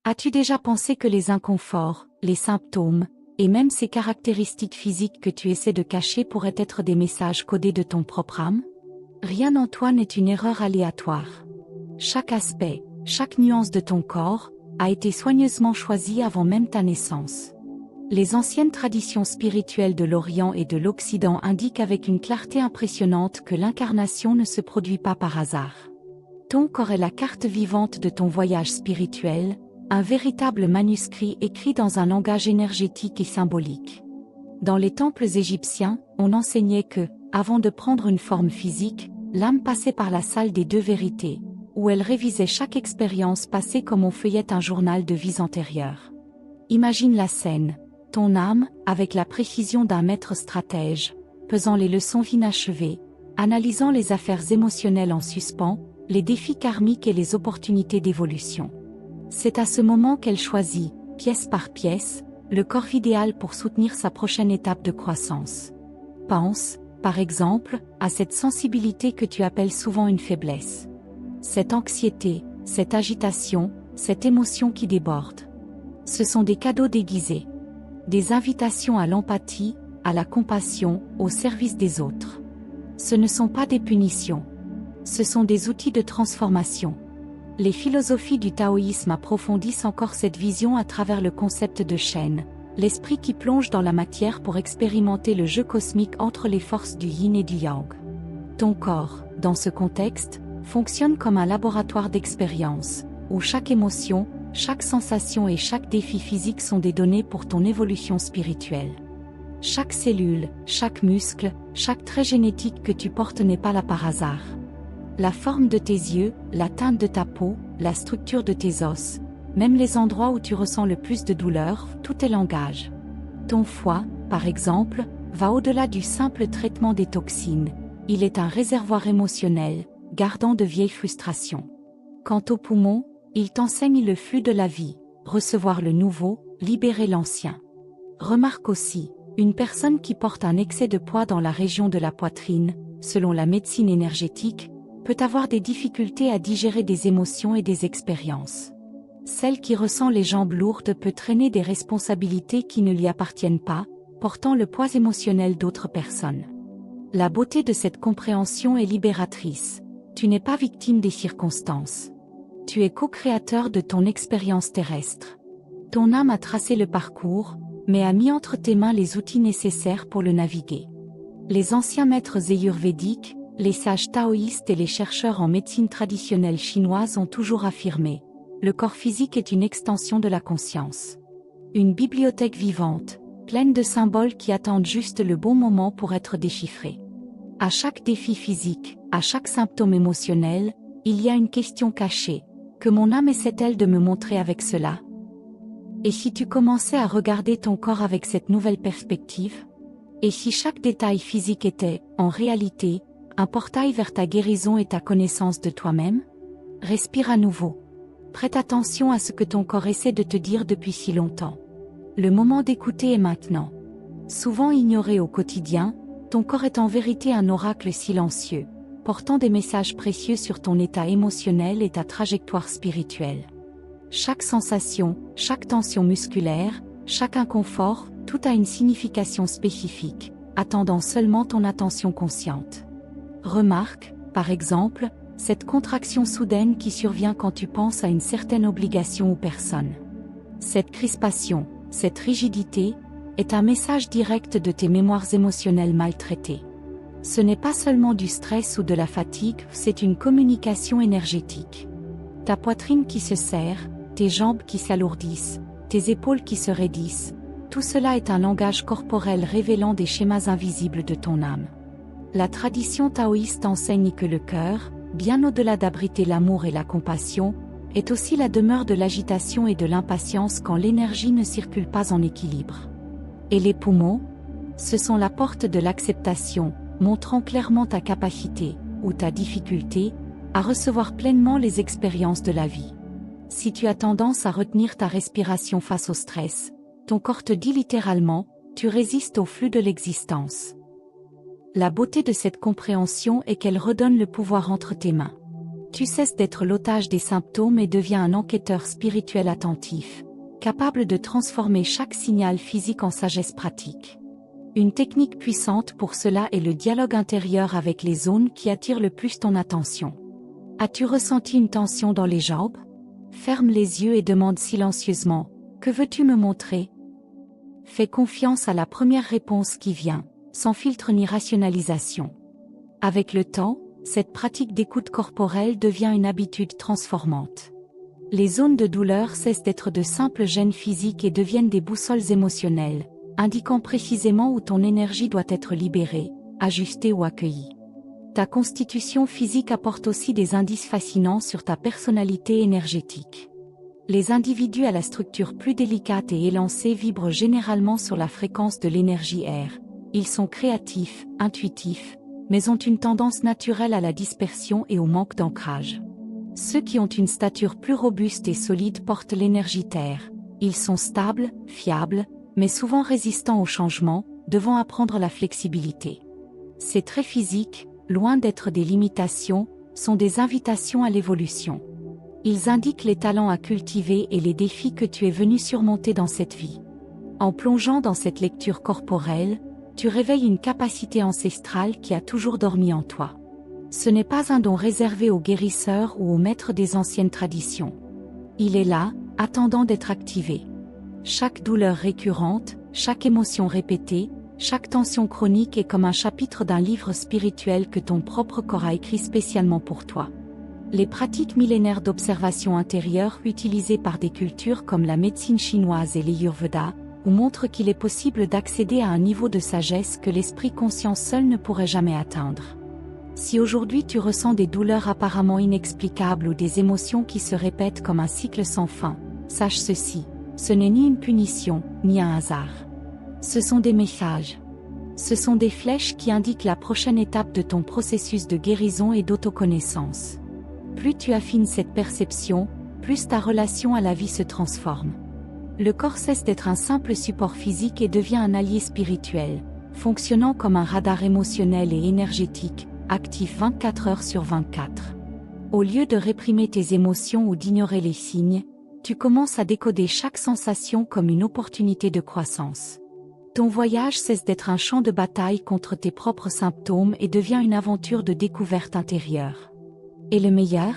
As-tu déjà pensé que les inconforts, les symptômes, et même ces caractéristiques physiques que tu essaies de cacher pourraient être des messages codés de ton propre âme? Rien en toi n'est une erreur aléatoire. Chaque aspect, chaque nuance de ton corps, a été soigneusement choisi avant même ta naissance. Les anciennes traditions spirituelles de l'Orient et de l'Occident indiquent avec une clarté impressionnante que l'incarnation ne se produit pas par hasard. Ton corps est la carte vivante de ton voyage spirituel, un véritable manuscrit écrit dans un langage énergétique et symbolique. Dans les temples égyptiens, on enseignait que, avant de prendre une forme physique, l'âme passait par la salle des deux vérités, où elle révisait chaque expérience passée comme on feuillette un journal de vies antérieures. Imagine la scène, ton âme, avec la précision d'un maître stratège, pesant les leçons inachevées, analysant les affaires émotionnelles en suspens, les défis karmiques et les opportunités d'évolution. C'est à ce moment qu'elle choisit, pièce par pièce, le corps idéal pour soutenir sa prochaine étape de croissance. Pense, par exemple, à cette sensibilité que tu appelles souvent une faiblesse. Cette anxiété, cette agitation, cette émotion qui déborde. Ce sont des cadeaux déguisés. Des invitations à l'empathie, à la compassion, au service des autres. Ce ne sont pas des punitions. Ce sont des outils de transformation. Les philosophies du taoïsme approfondissent encore cette vision à travers le concept de Shen, l'esprit qui plonge dans la matière pour expérimenter le jeu cosmique entre les forces du yin et du yang. Ton corps, dans ce contexte, fonctionne comme un laboratoire d'expérience, où chaque émotion, chaque sensation et chaque défi physique sont des données pour ton évolution spirituelle. Chaque cellule, chaque muscle, chaque trait génétique que tu portes n'est pas là par hasard. La forme de tes yeux, la teinte de ta peau, la structure de tes os, même les endroits où tu ressens le plus de douleur, tout est langage. Ton foie, par exemple, va au-delà du simple traitement des toxines. Il est un réservoir émotionnel, gardant de vieilles frustrations. Quant aux poumons, il t'enseigne le flux de la vie, recevoir le nouveau, libérer l'ancien. Remarque aussi, une personne qui porte un excès de poids dans la région de la poitrine, selon la médecine énergétique, peut avoir des difficultés à digérer des émotions et des expériences. Celle qui ressent les jambes lourdes peut traîner des responsabilités qui ne lui appartiennent pas, portant le poids émotionnel d'autres personnes. La beauté de cette compréhension est libératrice. Tu n'es pas victime des circonstances. Tu es co-créateur de ton expérience terrestre. Ton âme a tracé le parcours, mais a mis entre tes mains les outils nécessaires pour le naviguer. Les anciens maîtres ayurvédiques, les sages taoïstes et les chercheurs en médecine traditionnelle chinoise ont toujours affirmé: le corps physique est une extension de la conscience. Une bibliothèque vivante, pleine de symboles qui attendent juste le bon moment pour être déchiffrés. À chaque défi physique, à chaque symptôme émotionnel, il y a une question cachée. Que mon âme essaie-t-elle de me montrer avec cela? Et si tu commençais à regarder ton corps avec cette nouvelle perspective? Et si chaque détail physique était, en réalité, un portail vers ta guérison et ta connaissance de toi-même? Respire à nouveau. Prête attention à ce que ton corps essaie de te dire depuis si longtemps. Le moment d'écouter est maintenant. Souvent ignoré au quotidien, ton corps est en vérité un oracle silencieux, portant des messages précieux sur ton état émotionnel et ta trajectoire spirituelle. Chaque sensation, chaque tension musculaire, chaque inconfort, tout a une signification spécifique, attendant seulement ton attention consciente. Remarque, par exemple, cette contraction soudaine qui survient quand tu penses à une certaine obligation ou personne. Cette crispation, cette rigidité, est un message direct de tes mémoires émotionnelles maltraitées. Ce n'est pas seulement du stress ou de la fatigue, c'est une communication énergétique. Ta poitrine qui se serre, tes jambes qui s'alourdissent, tes épaules qui se raidissent, tout cela est un langage corporel révélant des schémas invisibles de ton âme. La tradition taoïste enseigne que le cœur, bien au-delà d'abriter l'amour et la compassion, est aussi la demeure de l'agitation et de l'impatience quand l'énergie ne circule pas en équilibre. Et les poumons? Ce sont la porte de l'acceptation, montrant clairement ta capacité, ou ta difficulté, à recevoir pleinement les expériences de la vie. Si tu as tendance à retenir ta respiration face au stress, ton corps te dit littéralement, tu résistes au flux de l'existence. La beauté de cette compréhension est qu'elle redonne le pouvoir entre tes mains. Tu cesses d'être l'otage des symptômes et deviens un enquêteur spirituel attentif, capable de transformer chaque signal physique en sagesse pratique. Une technique puissante pour cela est le dialogue intérieur avec les zones qui attirent le plus ton attention. As-tu ressenti une tension dans les jambes? Ferme les yeux et demande silencieusement « Que veux-tu me montrer ?» Fais confiance à la première réponse qui vient, sans filtre ni rationalisation. Avec le temps, cette pratique d'écoute corporelle devient une habitude transformante. Les zones de douleur cessent d'être de simples gênes physiques et deviennent des boussoles émotionnelles, indiquant précisément où ton énergie doit être libérée, ajustée ou accueillie. Ta constitution physique apporte aussi des indices fascinants sur ta personnalité énergétique. Les individus à la structure plus délicate et élancée vibrent généralement sur la fréquence de l'énergie air. Ils sont créatifs, intuitifs, mais ont une tendance naturelle à la dispersion et au manque d'ancrage. Ceux qui ont une stature plus robuste et solide portent l'énergie terre. Ils sont stables, fiables, mais souvent résistants au changement, devant apprendre la flexibilité. Ces traits physiques, loin d'être des limitations, sont des invitations à l'évolution. Ils indiquent les talents à cultiver et les défis que tu es venu surmonter dans cette vie. En plongeant dans cette lecture corporelle, tu réveilles une capacité ancestrale qui a toujours dormi en toi. Ce n'est pas un don réservé aux guérisseurs ou aux maîtres des anciennes traditions. Il est là, attendant d'être activé. Chaque douleur récurrente, chaque émotion répétée, chaque tension chronique est comme un chapitre d'un livre spirituel que ton propre corps a écrit spécialement pour toi. Les pratiques millénaires d'observation intérieure utilisées par des cultures comme la médecine chinoise et l'Ayurveda montrent qu'il est possible d'accéder à un niveau de sagesse que l'esprit conscient seul ne pourrait jamais atteindre. Si aujourd'hui tu ressens des douleurs apparemment inexplicables ou des émotions qui se répètent comme un cycle sans fin, sache ceci, ce n'est ni une punition, ni un hasard. Ce sont des messages. Ce sont des flèches qui indiquent la prochaine étape de ton processus de guérison et d'autoconnaissance. Plus tu affines cette perception, plus ta relation à la vie se transforme. Le corps cesse d'être un simple support physique et devient un allié spirituel, fonctionnant comme un radar émotionnel et énergétique, actif 24 heures sur 24. Au lieu de réprimer tes émotions ou d'ignorer les signes, tu commences à décoder chaque sensation comme une opportunité de croissance. Ton voyage cesse d'être un champ de bataille contre tes propres symptômes et devient une aventure de découverte intérieure. Et le meilleur?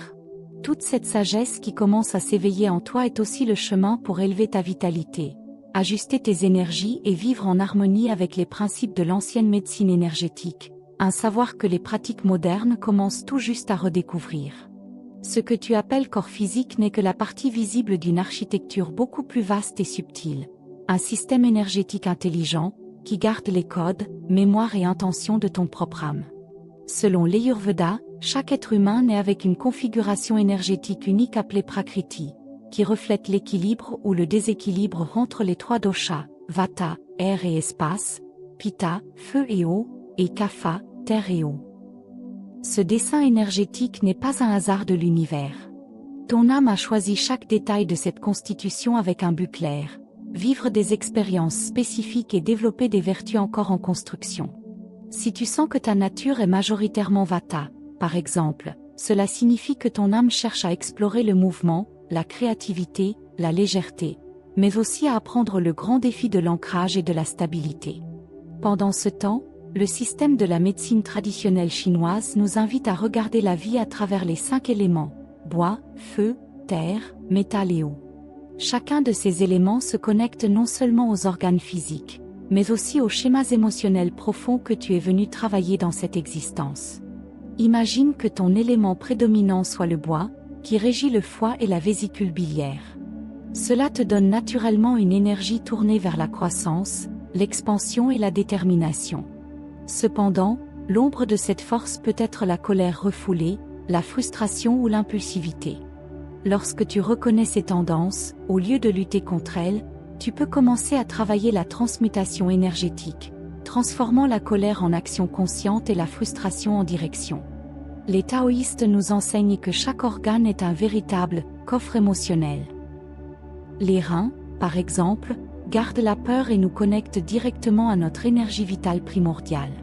Toute cette sagesse qui commence à s'éveiller en toi est aussi le chemin pour élever ta vitalité, ajuster tes énergies et vivre en harmonie avec les principes de l'ancienne médecine énergétique, un savoir que les pratiques modernes commencent tout juste à redécouvrir. Ce que tu appelles corps physique n'est que la partie visible d'une architecture beaucoup plus vaste et subtile, un système énergétique intelligent, qui garde les codes, mémoires et intentions de ton propre âme. Selon l'Ayurveda, chaque être humain naît avec une configuration énergétique unique appelée Prakriti, qui reflète l'équilibre ou le déséquilibre entre les trois doshas, Vata, air et espace, Pitta, feu et eau, et Kapha, terre et eau. Ce dessin énergétique n'est pas un hasard de l'univers. Ton âme a choisi chaque détail de cette constitution avec un but clair, vivre des expériences spécifiques et développer des vertus encore en construction. Si tu sens que ta nature est majoritairement Vata, par exemple, cela signifie que ton âme cherche à explorer le mouvement, la créativité, la légèreté, mais aussi à apprendre le grand défi de l'ancrage et de la stabilité. Pendant ce temps, le système de la médecine traditionnelle chinoise nous invite à regarder la vie à travers les 5 éléments, bois, feu, terre, métal et eau. Chacun de ces éléments se connecte non seulement aux organes physiques, mais aussi aux schémas émotionnels profonds que tu es venu travailler dans cette existence. Imagine que ton élément prédominant soit le bois, qui régit le foie et la vésicule biliaire. Cela te donne naturellement une énergie tournée vers la croissance, l'expansion et la détermination. Cependant, l'ombre de cette force peut être la colère refoulée, la frustration ou l'impulsivité. Lorsque tu reconnais ces tendances, au lieu de lutter contre elles, tu peux commencer à travailler la transmutation énergétique, transformant la colère en action consciente et la frustration en direction. Les taoïstes nous enseignent que chaque organe est un véritable coffre émotionnel. Les reins, par exemple, gardent la peur et nous connectent directement à notre énergie vitale primordiale.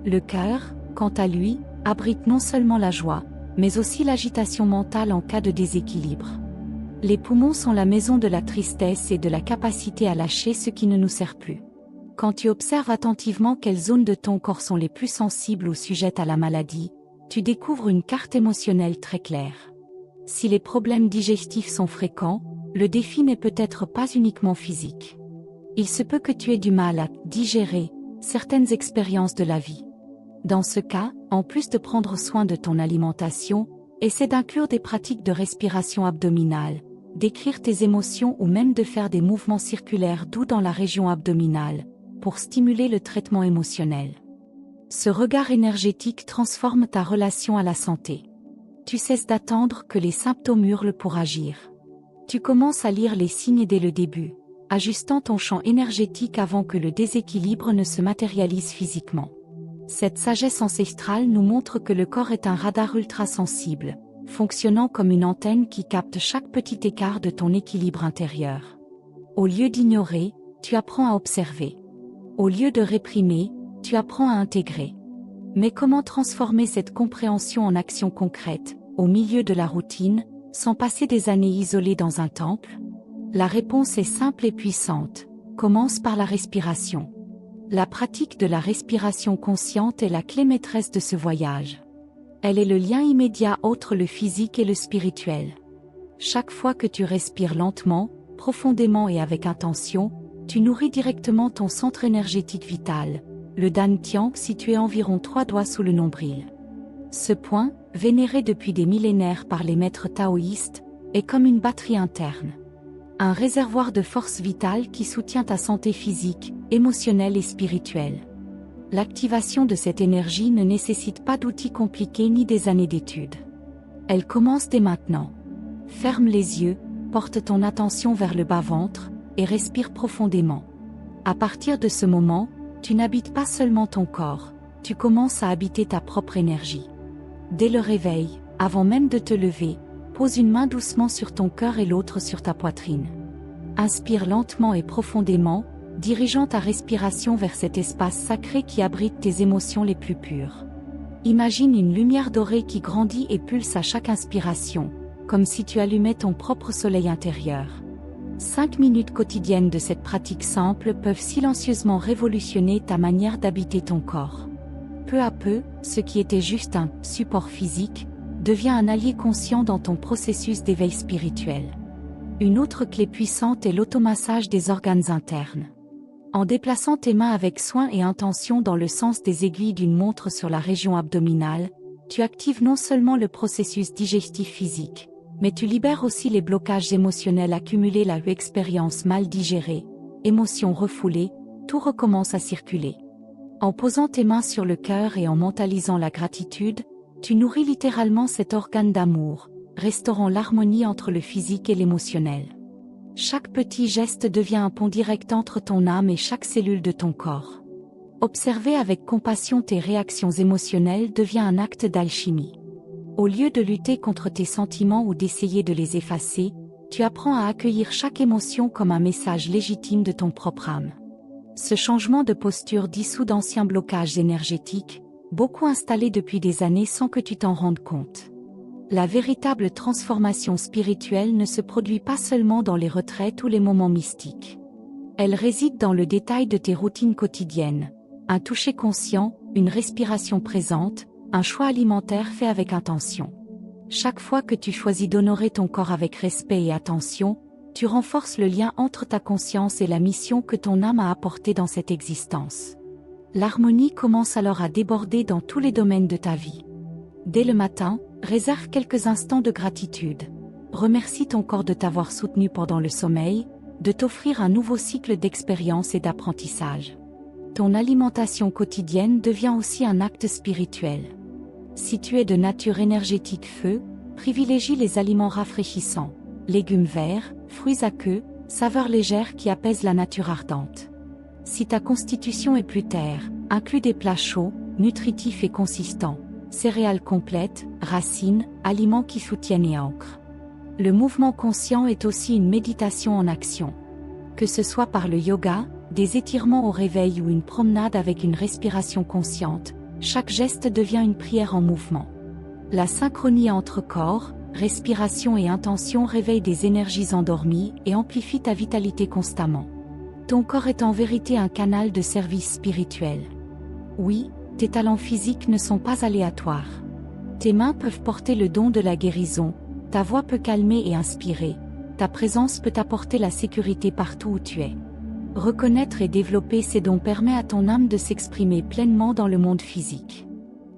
Le cœur, quant à lui, abrite non seulement la joie, mais aussi l'agitation mentale en cas de déséquilibre. Les poumons sont la maison de la tristesse et de la capacité à lâcher ce qui ne nous sert plus. Quand tu observes attentivement quelles zones de ton corps sont les plus sensibles ou sujettes à la maladie, tu découvres une carte émotionnelle très claire. Si les problèmes digestifs sont fréquents, le défi n'est peut-être pas uniquement physique. Il se peut que tu aies du mal à digérer certaines expériences de la vie. Dans ce cas, en plus de prendre soin de ton alimentation, essaie d'inclure des pratiques de respiration abdominale, d'écrire tes émotions ou même de faire des mouvements circulaires doux dans la région abdominale, pour stimuler le traitement émotionnel. Ce regard énergétique transforme ta relation à la santé. Tu cesses d'attendre que les symptômes hurlent pour agir. Tu commences à lire les signes dès le début, ajustant ton champ énergétique avant que le déséquilibre ne se matérialise physiquement. Cette sagesse ancestrale nous montre que le corps est un radar ultra-sensible, fonctionnant comme une antenne qui capte chaque petit écart de ton équilibre intérieur. Au lieu d'ignorer, tu apprends à observer. Au lieu de réprimer, tu apprends à intégrer. Mais comment transformer cette compréhension en action concrète, au milieu de la routine, sans passer des années isolées dans un temple? La réponse est simple et puissante. Commence par la respiration. La pratique de la respiration consciente est la clé maîtresse de ce voyage. Elle est le lien immédiat entre le physique et le spirituel. Chaque fois que tu respires lentement, profondément et avec intention, tu nourris directement ton centre énergétique vital, le Dantian, situé environ 3 doigts sous le nombril. Ce point, vénéré depuis des millénaires par les maîtres taoïstes, est comme une batterie interne. Un réservoir de force vitale qui soutient ta santé physique, émotionnelle et spirituelle. L'activation de cette énergie ne nécessite pas d'outils compliqués ni des années d'études. Elle commence dès maintenant. Ferme les yeux, porte ton attention vers le bas-ventre, et respire profondément. À partir de ce moment, tu n'habites pas seulement ton corps, tu commences à habiter ta propre énergie. Dès le réveil, avant même de te lever, pose une main doucement sur ton cœur et l'autre sur ta poitrine. Inspire lentement et profondément, dirigeant ta respiration vers cet espace sacré qui abrite tes émotions les plus pures. Imagine une lumière dorée qui grandit et pulse à chaque inspiration, comme si tu allumais ton propre soleil intérieur. 5 minutes quotidiennes de cette pratique simple peuvent silencieusement révolutionner ta manière d'habiter ton corps. Peu à peu, ce qui était juste un support physique, devient un allié conscient dans ton processus d'éveil spirituel. Une autre clé puissante est l'automassage des organes internes. En déplaçant tes mains avec soin et intention dans le sens des aiguilles d'une montre sur la région abdominale, tu actives non seulement le processus digestif physique, mais tu libères aussi les blocages émotionnels accumulés, la expérience mal digérée, émotions refoulées, tout recommence à circuler. En posant tes mains sur le cœur et en mentalisant la gratitude, tu nourris littéralement cet organe d'amour, restaurant l'harmonie entre le physique et l'émotionnel. Chaque petit geste devient un pont direct entre ton âme et chaque cellule de ton corps. Observer avec compassion tes réactions émotionnelles devient un acte d'alchimie. Au lieu de lutter contre tes sentiments ou d'essayer de les effacer, tu apprends à accueillir chaque émotion comme un message légitime de ton propre âme. Ce changement de posture dissout d'anciens blocages énergétiques, beaucoup installés depuis des années sans que tu t'en rendes compte. La véritable transformation spirituelle ne se produit pas seulement dans les retraites ou les moments mystiques. Elle réside dans le détail de tes routines quotidiennes, un toucher conscient, une respiration présente, un choix alimentaire fait avec intention. Chaque fois que tu choisis d'honorer ton corps avec respect et attention, tu renforces le lien entre ta conscience et la mission que ton âme a apportée dans cette existence. L'harmonie commence alors à déborder dans tous les domaines de ta vie. Dès le matin, réserve quelques instants de gratitude. Remercie ton corps de t'avoir soutenu pendant le sommeil, de t'offrir un nouveau cycle d'expérience et d'apprentissage. Ton alimentation quotidienne devient aussi un acte spirituel. Si tu es de nature énergétique feu, privilégie les aliments rafraîchissants, légumes verts, fruits à queue, saveurs légères qui apaisent la nature ardente. Si ta constitution est plus terre, inclus des plats chauds, nutritifs et consistants, céréales complètes, racines, aliments qui soutiennent et ancrent. Le mouvement conscient est aussi une méditation en action. Que ce soit par le yoga, des étirements au réveil ou une promenade avec une respiration consciente, chaque geste devient une prière en mouvement. La synchronie entre corps, respiration et intention réveille des énergies endormies et amplifie ta vitalité constamment. Ton corps est en vérité un canal de service spirituel. Oui, tes talents physiques ne sont pas aléatoires. Tes mains peuvent porter le don de la guérison, ta voix peut calmer et inspirer, ta présence peut apporter la sécurité partout où tu es. Reconnaître et développer ces dons permet à ton âme de s'exprimer pleinement dans le monde physique.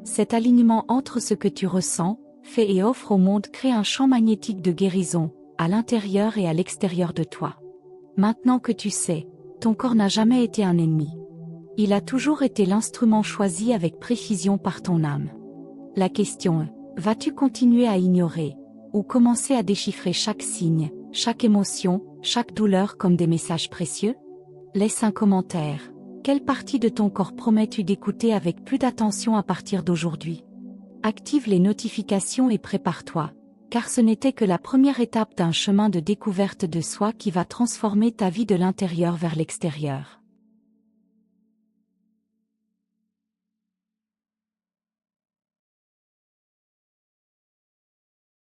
Cet alignement entre ce que tu ressens, fais et offres au monde crée un champ magnétique de guérison, à l'intérieur et à l'extérieur de toi. Maintenant que tu sais, ton corps n'a jamais été un ennemi. Il a toujours été l'instrument choisi avec précision par ton âme. La question est, vas-tu continuer à ignorer, ou commencer à déchiffrer chaque signe, chaque émotion, chaque douleur comme des messages précieux? Laisse un commentaire. Quelle partie de ton corps promets-tu d'écouter avec plus d'attention à partir d'aujourd'hui? Active les notifications et prépare-toi, car ce n'était que la première étape d'un chemin de découverte de soi qui va transformer ta vie de l'intérieur vers l'extérieur.